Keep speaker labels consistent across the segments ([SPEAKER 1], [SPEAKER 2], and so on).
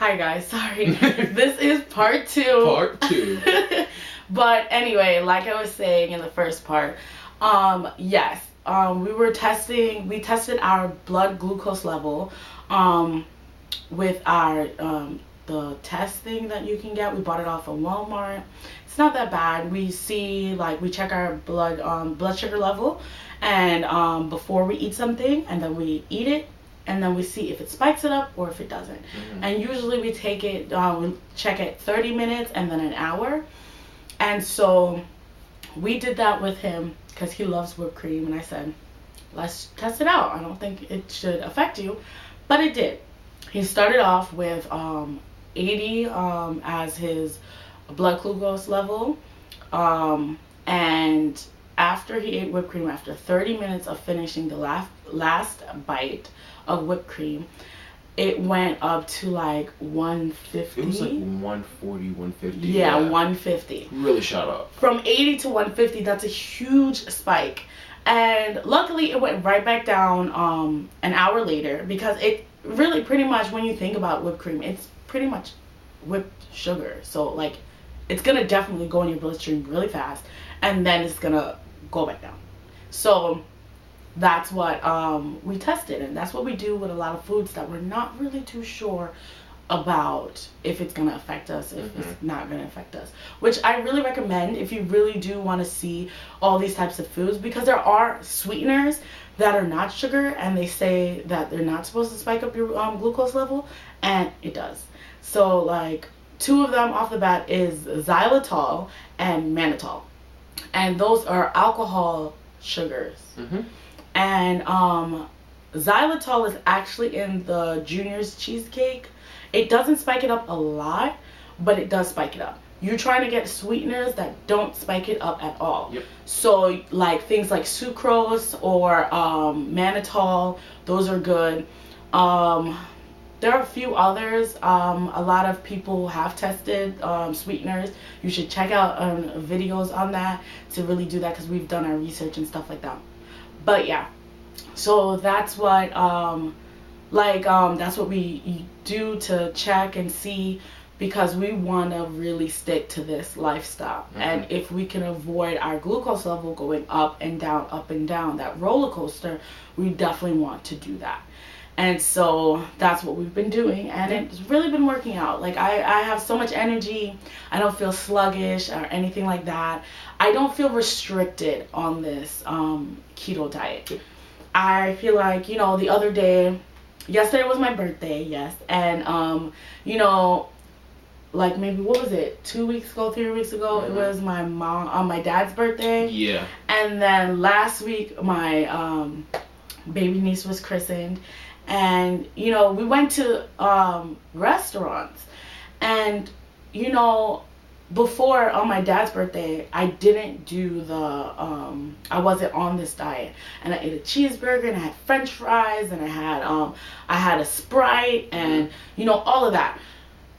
[SPEAKER 1] Hi guys, sorry. This is part 2.
[SPEAKER 2] Part 2.
[SPEAKER 1] But anyway, like I was saying in the first part, yes, we tested our blood glucose level, with our, the test thing that you can get. We bought it off of Walmart. It's not that bad. We see, like, we check our blood sugar level, and before we eat something, and then we eat it, and then we see if it spikes it up or if it doesn't.
[SPEAKER 2] Mm-hmm.
[SPEAKER 1] And usually we take it, we check it 30 minutes and then an hour. And so we did that with him because he loves whipped cream, and I said, let's test it out. I don't think it should affect you, but it did. He started off with 80 as his blood glucose level, and after he ate whipped cream, after 30 minutes of finishing the last bite of whipped cream, it went up to like 150.
[SPEAKER 2] It was like 140, 150.
[SPEAKER 1] Yeah, 150.
[SPEAKER 2] Really shot up.
[SPEAKER 1] From 80 to 150, that's a huge spike. And luckily, it went right back down an hour later, because it really pretty much, when you think about whipped cream, it's pretty much whipped sugar. So, like, it's going to definitely go in your bloodstream really fast, and then it's going to go back down. So that's what we tested, and that's what we do with a lot of foods that we're not really too sure about if it's going to affect us, if it's not going to affect us, which I really recommend if you really do want to see all these types of foods, because there are sweeteners that are not sugar, and they say that they're not supposed to spike up your glucose level, and it does. So, like, 2 of them off the bat is xylitol and mannitol, and those are alcohol sugars. And xylitol is actually in the Junior's cheesecake. It doesn't spike it up a lot, but it does spike it up. You're trying to get sweeteners that don't spike it up at all.
[SPEAKER 2] Yep.
[SPEAKER 1] So, like, things like sucrose or mannitol, those are good. There are a few others. A lot of people have tested sweeteners. You should check out videos on that to really do that, because we've done our research and stuff like that. But yeah, so that's what that's what we do to check and see, because we want to really stick to this lifestyle. And if we can avoid our glucose level going up and down, that roller coaster, we definitely want to do that. And so that's what we've been doing, and it's really been working out. Like, I have so much energy. I don't feel sluggish or anything like that. I don't feel restricted on this keto diet. I feel like, the other day, yesterday was my birthday, yes, and like, maybe, what was it, 2 weeks ago, 3 weeks ago, it was my dad's birthday.
[SPEAKER 2] Yeah.
[SPEAKER 1] And then last week, my baby niece was christened. And, we went to restaurants. And, before, on my dad's birthday, I didn't do I wasn't on this diet. And I ate a cheeseburger, and I had french fries, and I had a Sprite, and, all of that.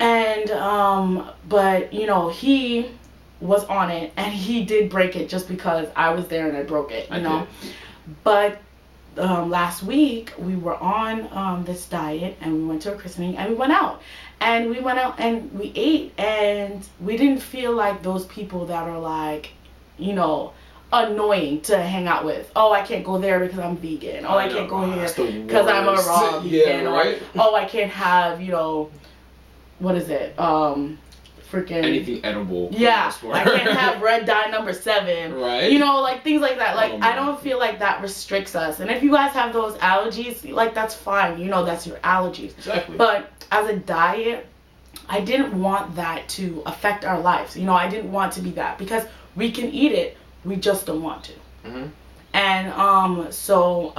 [SPEAKER 1] And, but, he was on it, and he did break it just because I was there and I broke it, you know. But last week we were on this diet, and we went to a christening, and we went out and we ate, and we didn't feel like those people that are like, annoying to hang out with. Oh, I can't go there because I'm vegan. Oh, I can't go here because I'm a raw vegan.
[SPEAKER 2] Right.
[SPEAKER 1] Or, oh, I can't have, what is it? Freaking
[SPEAKER 2] anything edible.
[SPEAKER 1] Yeah, I can't have red dye number 7.
[SPEAKER 2] Right.
[SPEAKER 1] Like, things like that. Like, I don't feel like that restricts us. And if you guys have those allergies, like, that's fine. That's your allergies.
[SPEAKER 2] Exactly.
[SPEAKER 1] But as a diet, I didn't want that to affect our lives. I didn't want to be that, because we can eat it, we just don't want to. And so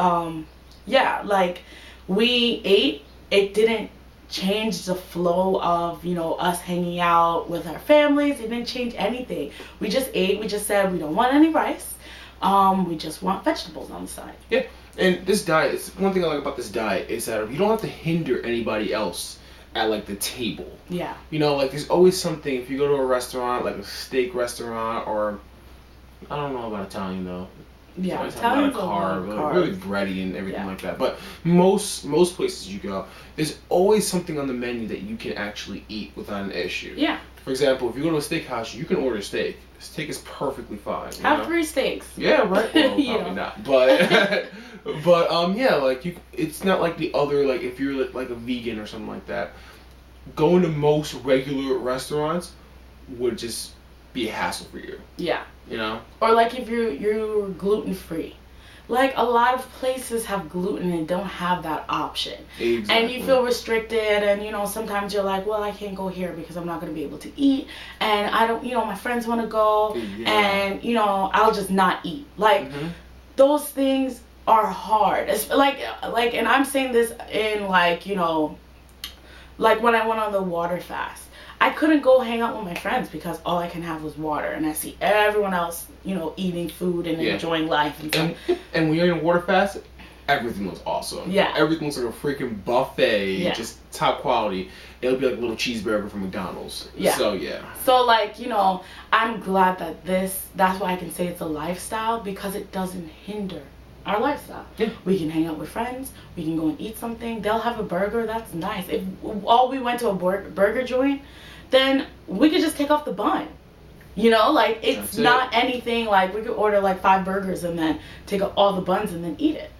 [SPEAKER 1] yeah, like, we ate. It didn't change the flow of us hanging out with our families. It didn't change anything. We just ate. We just said we don't want any rice. We just want vegetables on the side.
[SPEAKER 2] Yeah. And this diet, one thing I like about this diet is that you don't have to hinder anybody else at, like, the table.
[SPEAKER 1] Yeah.
[SPEAKER 2] Like, there's always something. If you go to a restaurant, like a steak restaurant, or I don't know about Italian though.
[SPEAKER 1] Yeah,
[SPEAKER 2] so it's a lot of
[SPEAKER 1] Italians are
[SPEAKER 2] carb, really bready and everything
[SPEAKER 1] Yeah.
[SPEAKER 2] like that. But most places you go, there's always something on the menu that you can actually eat without an issue.
[SPEAKER 1] Yeah.
[SPEAKER 2] For example, if you go to a steakhouse, you can order steak. Steak is perfectly fine.
[SPEAKER 1] Have 3 steaks.
[SPEAKER 2] Yeah, right. Well,
[SPEAKER 1] You
[SPEAKER 2] probably
[SPEAKER 1] know.
[SPEAKER 2] not. But but yeah, like it's not like the other, like if you're like a vegan or something like that. Going to most regular restaurants would just be a hassle for you.
[SPEAKER 1] Yeah.
[SPEAKER 2] You know?
[SPEAKER 1] Or like if you're gluten free. Like a lot of places have gluten and don't have that option.
[SPEAKER 2] Exactly.
[SPEAKER 1] And you feel restricted, and sometimes you're like, well, I can't go here because I'm not going to be able to eat, and I don't, my friends want to go, and I'll just not eat. Like those things are hard. It's like and I'm saying this in like when I went on the water fast. I couldn't go hang out with my friends because all I can have was water, and I see everyone else, eating food and enjoying life and stuff.
[SPEAKER 2] And when you're in a water fast, everything looks awesome.
[SPEAKER 1] Yeah.
[SPEAKER 2] Everything looks like a freaking buffet,
[SPEAKER 1] Yeah.
[SPEAKER 2] just top quality. It'll be like a little cheeseburger from McDonald's.
[SPEAKER 1] Yeah.
[SPEAKER 2] So yeah.
[SPEAKER 1] So like, I'm glad that that's why I can say it's a lifestyle, because it doesn't hinder our lifestyle.
[SPEAKER 2] Yeah.
[SPEAKER 1] We can hang out with friends. We can go and eat something. They'll have a burger. That's nice. If all we went to a burger joint, then we could just take off the bun. Like it's not anything like we could order like 5 burgers and then take out all the buns and then eat it.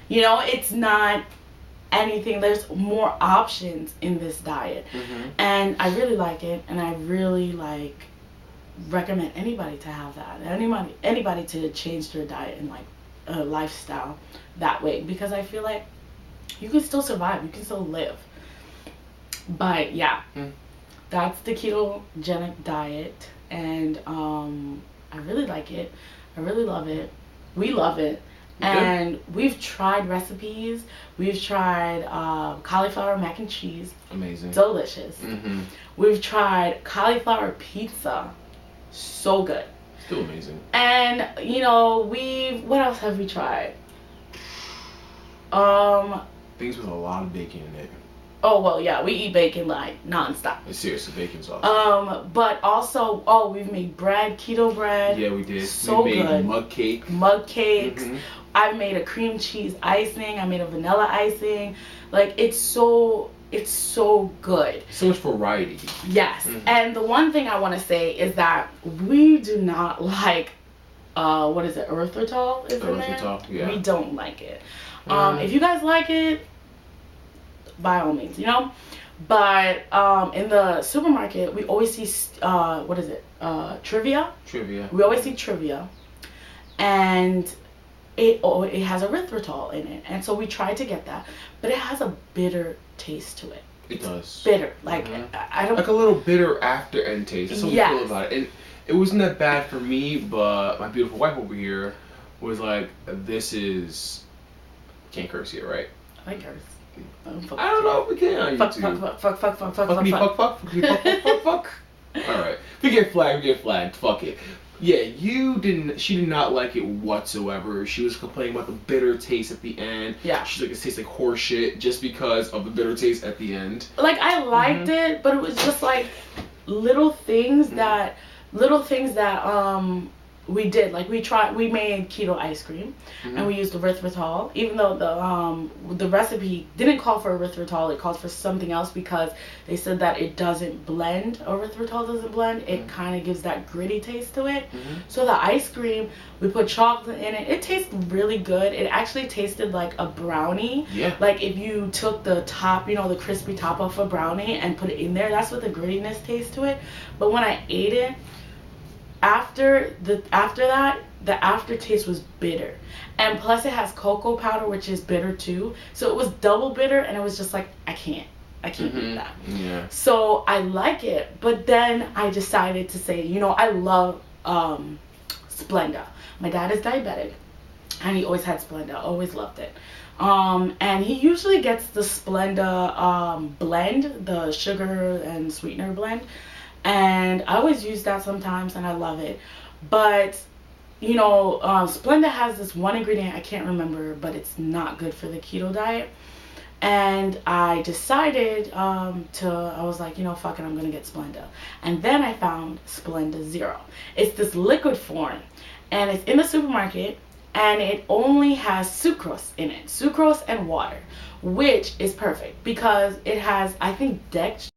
[SPEAKER 2] Yeah.
[SPEAKER 1] It's not anything. There's more options in this diet. And I really like it, and I really recommend anybody to have that. Anybody to change their diet and a lifestyle that way, because I feel like you can still survive, you can still live. But yeah, that's the ketogenic diet, and I really like it. I really love it. We love it. And we've tried recipes. We've tried cauliflower mac and cheese.
[SPEAKER 2] Amazing.
[SPEAKER 1] Delicious. We've tried cauliflower pizza. So good.
[SPEAKER 2] Still amazing.
[SPEAKER 1] And what else have we tried?
[SPEAKER 2] Things with a lot of bacon in it.
[SPEAKER 1] Oh well, yeah, we eat bacon like nonstop.
[SPEAKER 2] Seriously, bacon's awesome.
[SPEAKER 1] But also, we've made bread, keto bread.
[SPEAKER 2] Yeah, we did.
[SPEAKER 1] So
[SPEAKER 2] we made
[SPEAKER 1] good.
[SPEAKER 2] Mug cakes.
[SPEAKER 1] I've made a cream cheese icing. I made a vanilla icing. Like it's so good.
[SPEAKER 2] So much variety.
[SPEAKER 1] Yes. And the one thing I want to say is that we do not like what is it, erythritol is in there?
[SPEAKER 2] Erythritol, yeah.
[SPEAKER 1] We don't like it. If you guys like it, by all means, But in the supermarket, we always see what is it? Trivia. We always see Trivia, and it has erythritol in it, and so we tried to get that, but it has a bitter taste to it.
[SPEAKER 2] It does.
[SPEAKER 1] Bitter, like I don't
[SPEAKER 2] like a little bitter after end taste. That's what we feel about it. And it wasn't that bad for me, but my beautiful wife over here was like, "This is can't curse here, right?"
[SPEAKER 1] I curse.
[SPEAKER 2] I don't know if we can on
[SPEAKER 1] Fuck.
[SPEAKER 2] All right, we get flagged. Fuck it. Yeah, she did not like it whatsoever. She was complaining about the bitter taste at the end.
[SPEAKER 1] Yeah.
[SPEAKER 2] She's like, it tastes like horse shit just because of the bitter taste at the end.
[SPEAKER 1] Like, I liked it, but it was just like little things that we did. Like we made keto ice cream, and we used erythritol, even though the recipe didn't call for erythritol. It called for something else because they said that it doesn't blend. Erythritol doesn't blend. It kind of gives that gritty taste to it. So the ice cream, we put chocolate in it. It tasted really good. It actually tasted like a brownie.
[SPEAKER 2] Yeah.
[SPEAKER 1] Like if you took the top, the crispy top off a brownie and put it in there, that's what the grittiness tastes to it. But when I ate it, after that, the aftertaste was bitter, and plus it has cocoa powder, which is bitter too. So it was double bitter, and it was just like I can't eat that.
[SPEAKER 2] Yeah.
[SPEAKER 1] So I like it, but then I decided to say, I love Splenda. My dad is diabetic, and he always had Splenda. Always loved it. And he usually gets the Splenda blend, the sugar and sweetener blend. And I always use that sometimes, and I love it. But, Splenda has this one ingredient, I can't remember, but it's not good for the keto diet. And I decided I was like, fuck it, I'm going to get Splenda. And then I found Splenda Zero. It's this liquid form, and it's in the supermarket, and it only has sucrose in it, sucrose and water, which is perfect because it has, I think, dextrose